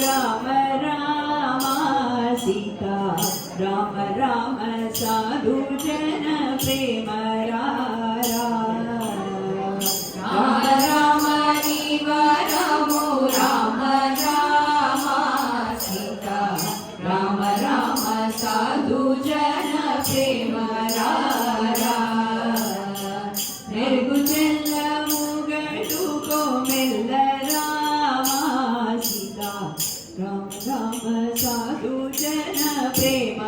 राम राम सीता राम राम साधु जन प्रेम राम राम नीव रामो राम राम सीता राम राम साधु जन प्रेम निर्गुचल मुगटु को मिल राम सीता राम राम साधु जन प्रेम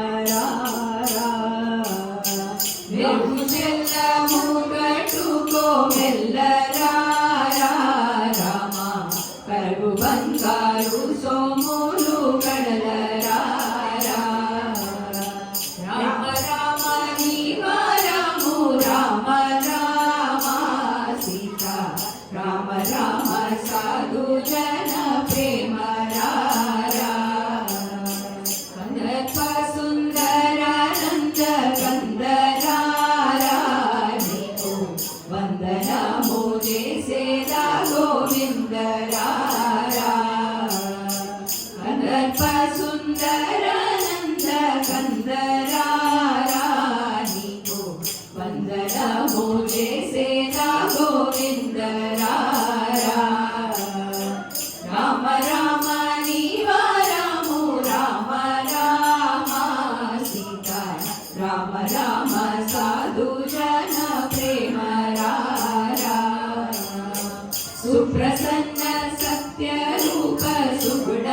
निर्गुचल मुगटु को मिल राम करगु बंगारु सोमुलु कड़ल राम राम नीव रामो राम राम सीता राम राम साधु जन प्रेम कनक सुंदरानंद कंदरानिको वंदन मोजे सेदा गोविंद कनक सुंदरानंद कंदरानिको वंदन मोजे सेदा गोविंद राम राम नीव रामो राम राम सीता राम राम साधु जन प्रेम सुप्रसन्न सत्य रूप सुगुण